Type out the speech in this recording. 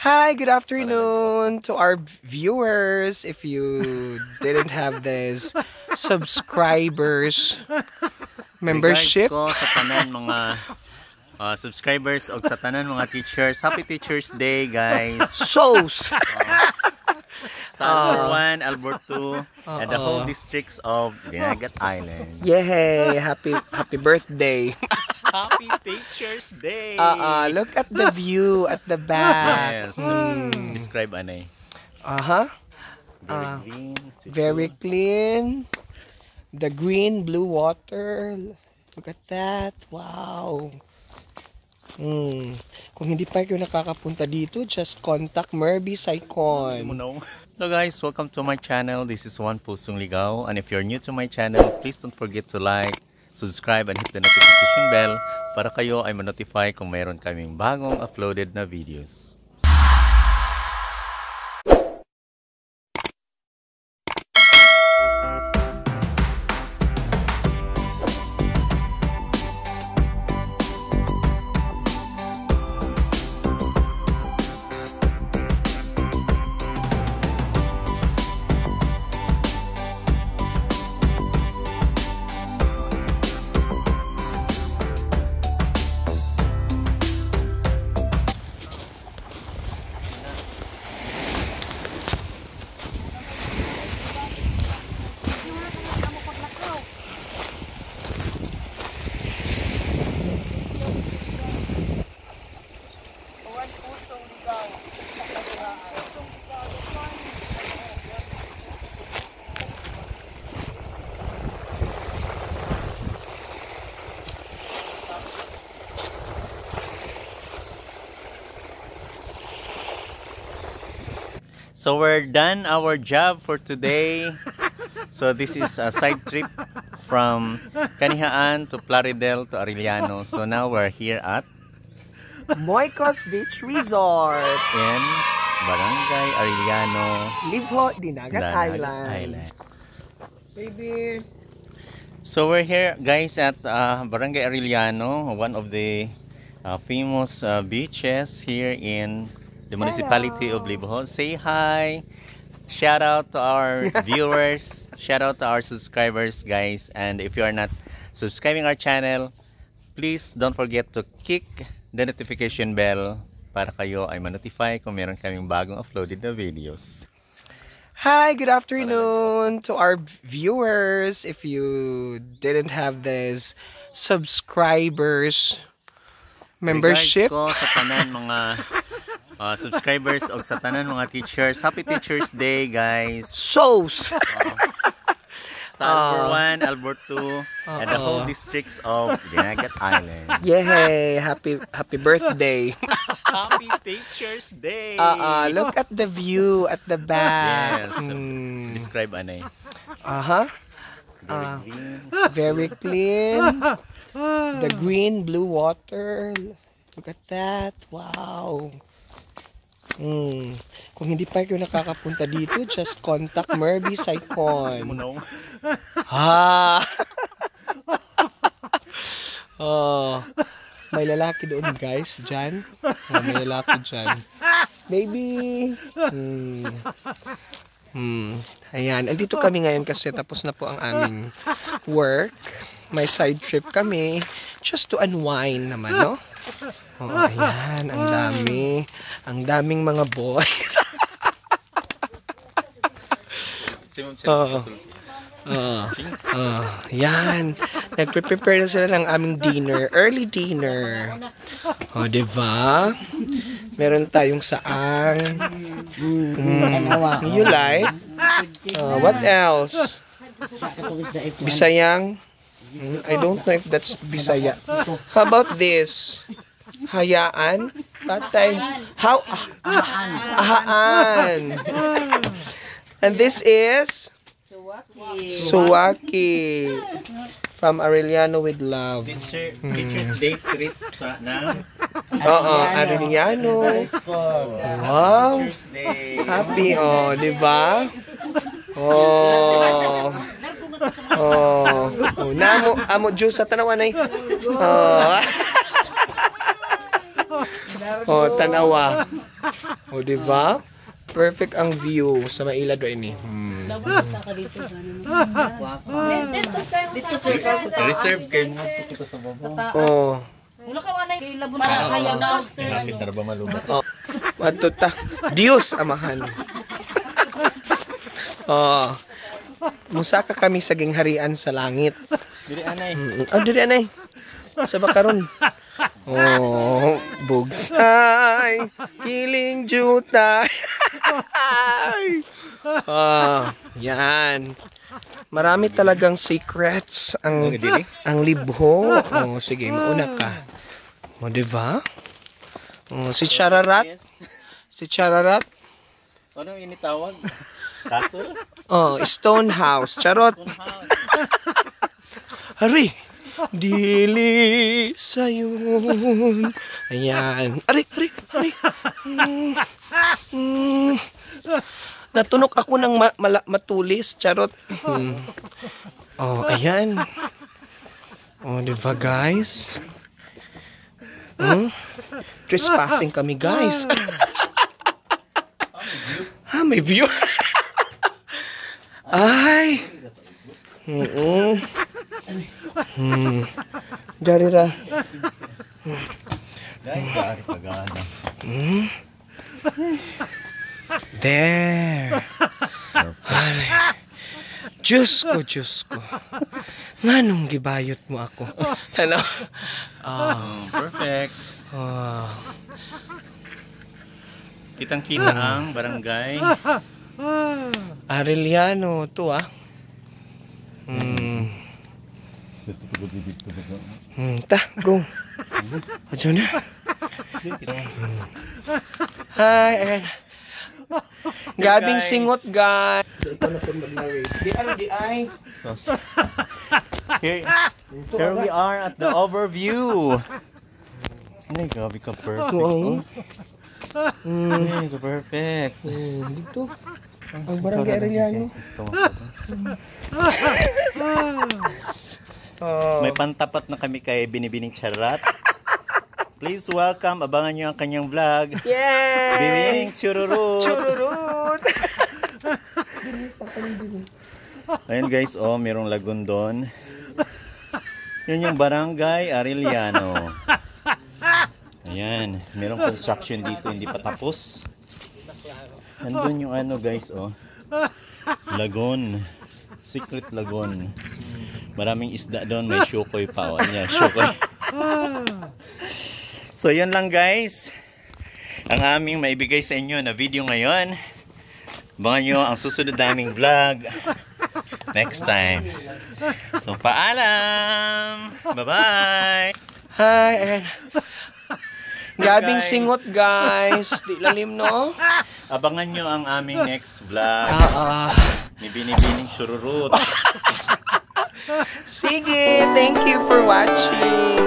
Hi, good afternoon to our viewers. If you didn't have this subscribers membership, ko sa tanan mga subscribers o sa tanan mga teachers. Happy Teachers Day, guys. sauce. Sa Albor 1, Albor 2, and the whole districts of Dinagat Island. Yay! Happy birthday. Happy Teachers Day. Look at the view at the back. Yes. Describe anay. Very clean. Very clean. The green blue water. Look at that. Wow. Kung hindi pa kayo nakakapunta dito, just contact Merby Saicon. So guys, welcome to my channel. This is Juan Pusong Ligaw, and if you're new to my channel, please don't forget to like, subscribe, and hit the notification bell para kayo ay ma-notify kung mayroon kaming bagong uploaded na videos. So we're done our job for today. So this is a side trip from Canihaan to Plaridel to Arellano. So now we're here at Moicos Beach Resort in Barangay Arellano, Libho, Dinagat Island. Baby. So we're here, guys, at Barangay Arellano, one of the famous beaches here in the municipality of Libho. Say hi. Shout out to our viewers. Shout out to our subscribers, guys. And if you are not subscribing our channel, please don't forget to click the notification bell para kayo ay ma-notify kung meron kaming bagong uploaded na videos. Hi, good afternoon to our viewers. If you didn't have this subscribers membership, Ko sa tanan mga subscribers o sa tanan mga teachers. Happy Teachers Day, guys. sauce. Sa Albor 1, Albor 2, and the whole districts of Dinagat Island. Yay! Happy birthday. Happy Teachers Day. Look at the view at the back. Yes. Describe anay. Very clean. Very clean. The green blue water. Look at that. Wow. Kung hindi pa kayo nakakapunta dito, just contact Merby Saicon. May lalaki doon, guys, dyan. May lalaki dyan. Baby. Ayan, andito kami ngayon kasi tapos na po ang aming work. May side trip kami just to unwind naman, no? Ayan, ang dami. Ang daming mga boys. Yan. Nagpe-prepare na sila ng aming dinner. Early dinner. Diba? Meron tayong saang. You like? What else? Bisayang? I don't know if that's Bisaya. How about this? Hayaan? Tatay? How? Ahaan. And this is? Suwaki. From Arellano with love. Teacher's Day trip sa na? Arellano. Wow. Teacher's Day. Happy, diba? Namo, amo juice sa tanawan ay. Tanawa. O, diba? Perfect ang view sa mailad rin ni. Dito sir. Reserve kayo mga puto sa baba. Oh. Wala ka wala kay labon na kayaw na sir. Lapit na ba malubat? Oh. Matuta. Diyos amahan. Oh. Musa ka kami saging harian sa langit. Dili anay. Oh, dili anay. Sa bakaron. Oh, bugsay, kiling jutay. Yan. Marami talagang secrets ang libho. Oh, sige, mauna ka. O, diba? Oh, si Chararat. Si Chararat. Ano initawag? Castle? Oh, Stone House. Charot. Hari. Dili sayon. Ayan. Ari. Natunog ako ng matulis. Charot. Oh, ayan. Oh, diba guys? Trespassing kami guys. May view. Ay. Darira. There. Ay. Diyos ko. Nganong gibayot mo ako? Ano? Perfect. Oh. Kitang-kita ang barangay. Arellano to go. Ajo na. Hi, ayan. Gabing singot, guys. Ito na po mag-narrate. Di ay. Here we are at the overview. Ay, gabi ka perfect. Ay, perfect. Dito. Ang barangay Arellano. May pantapat na kami kay Binibining Charat. Please welcome, abangan nyo ang kanyang vlog. Yay! Binibining Chururut. Ayun guys, merong lagun doon. Yun yung barangay Arellano. Ayan, merong construction dito, hindi pa tapos. Nandun yung guys, lagon. Secret lagon. Maraming isda doon, may shukoy pa. Ayan, shukoy. So, yun lang guys. Ang aming maibigay sa inyo na video ngayon. Abangan nyo ang susunod naming vlog next time. So, paalam! Bye-bye! Hi, ayan. Gabing singot, guys. Di lalim, no? Abangan nyo ang aming next vlog. Ni Binibining Chururut. Sige, thank you for watching.